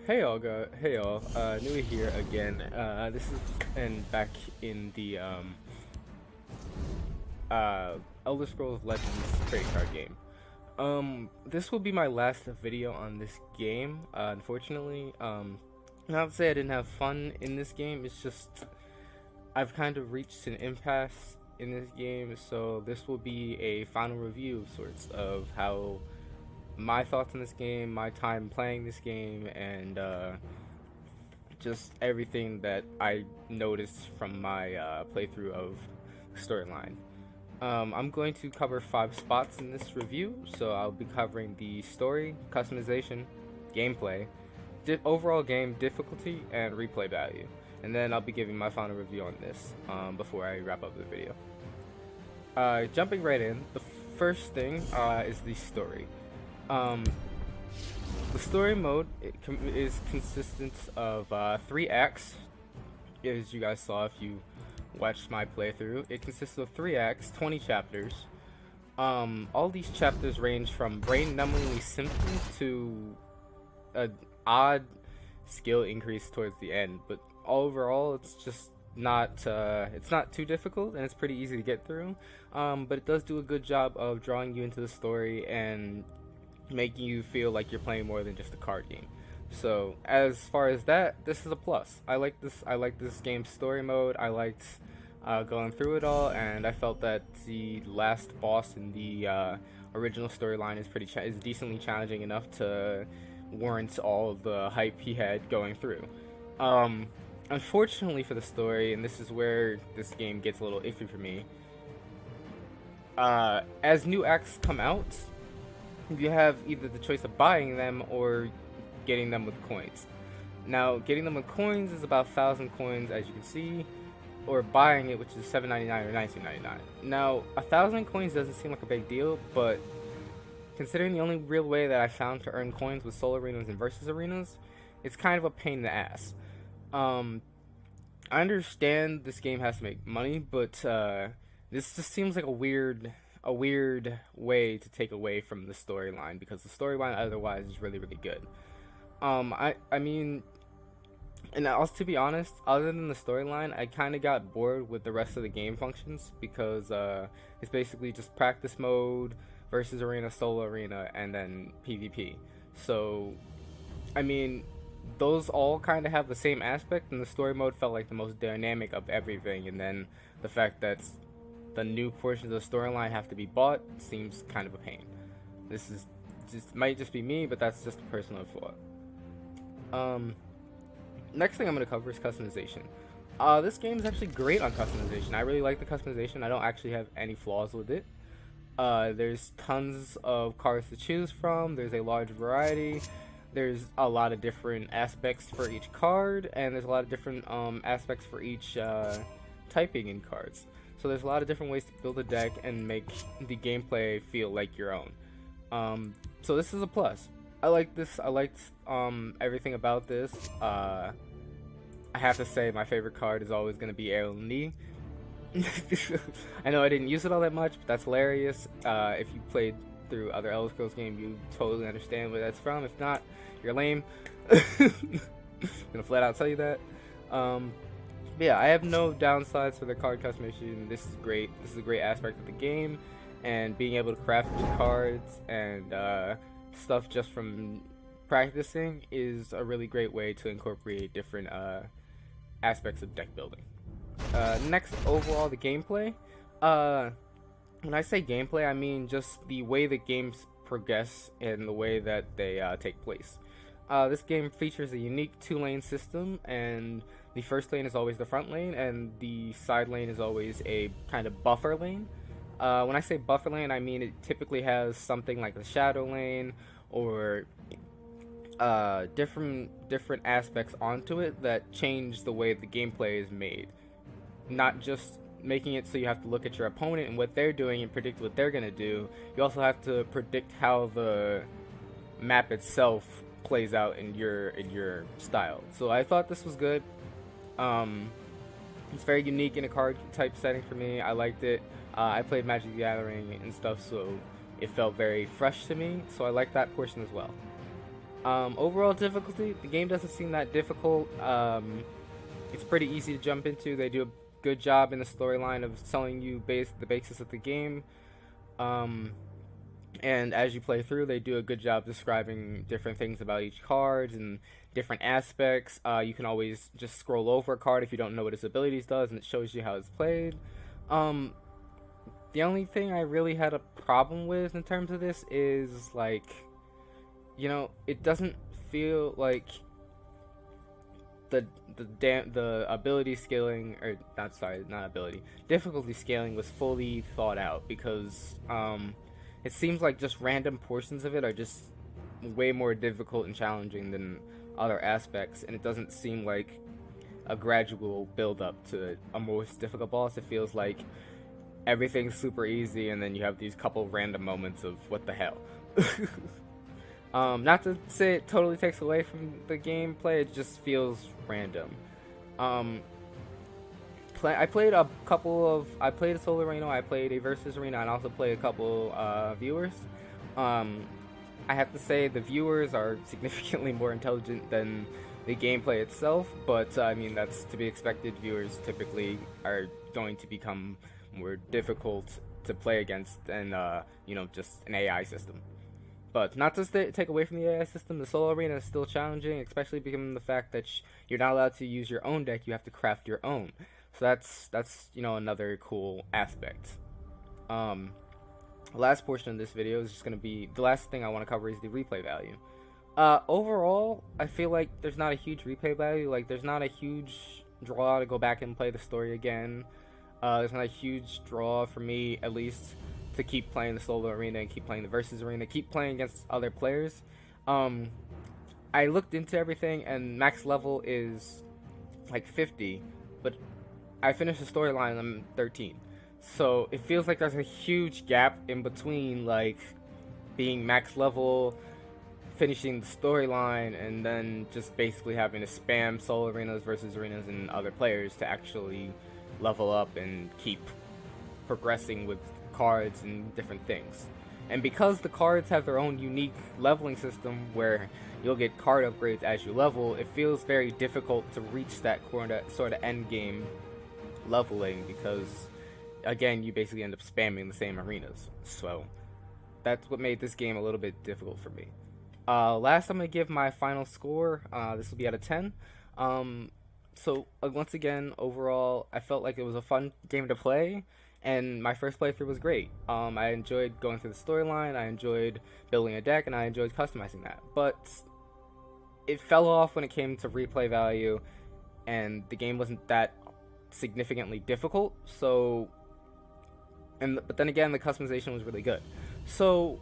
Hey y'all, Nuie here again. This is and back in the Elder Scrolls Legends trading card game. This will be my last video on this game. Unfortunately, not to say I didn't have fun in this game. It's just I've kind of reached an impasse in this game, so this will be a final review of sorts of how my thoughts on this game, my time playing this game, and just everything that I noticed from my playthrough of the storyline. I'm going to cover 5 spots in this review, so I'll be covering the story, customization, gameplay, overall game difficulty, and replay value. And then I'll be giving my final review on this before I wrap up the video. Jumping right in, the first thing is the story. The story mode is consistent of 3 acts, as you guys saw if you watched my playthrough. It consists of 3 acts, 20 chapters. All these chapters range from brain-numbingly simple to an odd skill increase towards the end, but overall it's just not too difficult, and it's pretty easy to get through. But it does do a good job of drawing you into the story and making you feel like you're playing more than just a card game. So as far as that, this is a plus. I like this game's story mode. I liked going through it all, and I felt that the last boss in the original storyline is decently challenging enough to warrant all the hype he had going through. Unfortunately for the story, and this is where this game gets a little iffy for me, as new acts come out, you have either the choice of buying them or getting them with coins. Now, getting them with coins is about 1,000 coins, as you can see, or buying it, which is $7.99 or $19.99. Now, 1,000 coins doesn't seem like a big deal, but considering the only real way that I found to earn coins with solo arenas and versus arenas, it's kind of a pain in the ass. I understand this game has to make money, but this just seems like a weird way to take away from the storyline, because the storyline otherwise is really good. I mean, and also, to be honest, other than the storyline, I kind of got bored with the rest of the game functions, because it's basically just practice mode, versus arena, solo arena, and then PvP. So, I mean, those all kind of have the same aspect, and the story mode felt like the most dynamic of everything, and then the fact that the new portions of the storyline have to be bought seems kind of a pain. This might just be me, but that's just a personal thought. Next thing I'm going to cover is customization. This game is actually great on customization. I really like the customization. I don't actually have any flaws with it. There's tons of cards to choose from. There's a large variety. There's a lot of different aspects for each card, and there's a lot of different aspects for each typing in cards. So there's a lot of different ways to build a deck and make the gameplay feel like your own. So this is a plus. I like this. I liked everything about this. I have to say my favorite card is always going to be Nuie. I know I didn't use it all that much, but that's hilarious. If you played through other Elder Scrolls games, you totally understand where that's from. If not, you're lame. I'm gonna flat out tell you that. But yeah, I have no downsides for the card customization. This is great. This is a great aspect of the game, and being able to craft your cards and stuff just from practicing is a really great way to incorporate different aspects of deck building. Next, overall, the gameplay. When I say gameplay, I mean just the way the games progress and the way that they take place. This game features a unique 2-lane system, and the first lane is always the front lane, and the side lane is always a kind of buffer lane. When I say buffer lane, I mean it typically has something like a shadow lane or different aspects onto it that change the way the gameplay is made. Not just making it so you have to look at your opponent and what they're doing and predict what they're going to do. You also have to predict how the map itself plays out in your style. So I thought this was good. It's very unique in a card type setting for me. I liked it. I played Magic the Gathering and stuff, so it felt very fresh to me. So I liked that portion as well. Overall difficulty, the game doesn't seem that difficult. It's pretty easy to jump into. They do a good job in the storyline of telling you the basis of the game. And as you play through, they do a good job describing different things about each card and different aspects. You can always just scroll over a card if you don't know what its abilities does, and it shows you how it's played. The only thing I really had a problem with in terms of this is, like, you know, it doesn't feel like the ability scaling, or not ability, difficulty scaling was fully thought out, because it seems like just random portions of it are just way more difficult and challenging than other aspects, and it doesn't seem like a gradual build up to a most difficult boss. It feels like everything's super easy, and then you have these couple random moments of what the hell. Not to say it totally takes away from the gameplay, it just feels random. I played a solo arena, I played a versus arena, and also played a couple viewers. I have to say the viewers are significantly more intelligent than the gameplay itself, but I mean, that's to be expected. Viewers typically are going to become more difficult to play against than you know, just an AI system. But not to take away from the AI system, the solo arena is still challenging, especially given the fact that you're not allowed to use your own deck. You have to craft your own. So that's you know, another cool aspect. The last portion of this video is just going to be, the last thing I want to cover is the replay value. Overall, I feel like there's not a huge replay value. Like, there's not a huge draw to go back and play the story again. There's not a huge draw for me, at least, to keep playing the solo arena and keep playing the versus arena, keep playing against other players. I looked into everything, and max level is like 50, but I finished the storyline, I'm 13. So it feels like there's a huge gap in between, like, being max level, finishing the storyline, and then just basically having to spam solo arenas, versus arenas, and other players to actually level up and keep progressing with cards and different things. And because the cards have their own unique leveling system where you'll get card upgrades as you level, it feels very difficult to reach that sort of end game leveling, because again, you basically end up spamming the same arenas. So that's what made this game a little bit difficult for me. Last, I'm going to give my final score. This will be out of 10. So once again, overall, I felt like it was a fun game to play, and my first playthrough was great. I enjoyed going through the storyline, I enjoyed building a deck, and I enjoyed customizing that. But it fell off when it came to replay value, and the game wasn't that significantly difficult. So, but then again, the customization was really good. So,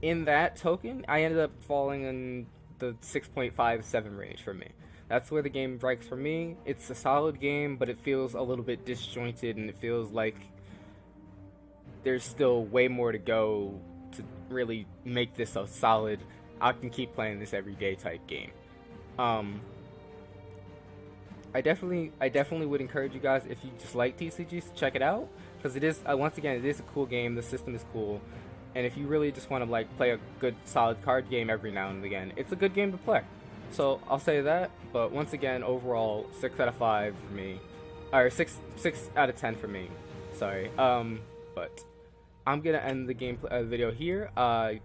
in that token, I ended up falling in the 6.57 range for me. That's where the game breaks for me. It's a solid game, but it feels a little bit disjointed, and it feels like there's still way more to go to really make this a solid, I can keep playing this every day type game. I definitely would encourage you guys, if you just like TCGs, to check it out, because it is, once again, it is a cool game. The system is cool, and if you really just want to, like, play a good solid card game every now and again, it's a good game to play. So I'll say that. But once again, overall, 6 out of 5 for me, or 6 out of 10 for me. Sorry. But I'm gonna end the gameplay video here.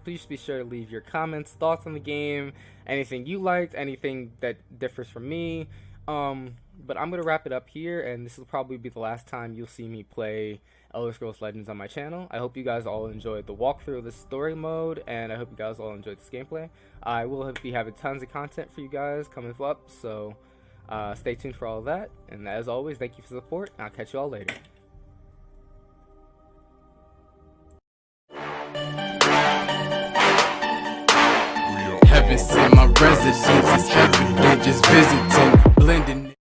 Please be sure to leave your comments, thoughts on the game, anything you liked, anything that differs from me. But I'm gonna wrap it up here, and this will probably be the last time you'll see me play Elder Scrolls Legends on my channel. I hope you guys all enjoyed the walkthrough of the story mode, and I hope you guys all enjoyed this gameplay. I will be having tons of content for you guys coming up, so stay tuned for all of that. And as always, thank you for the support, and I'll catch you all later. Heaven sent my residence is every day just visiting, blending.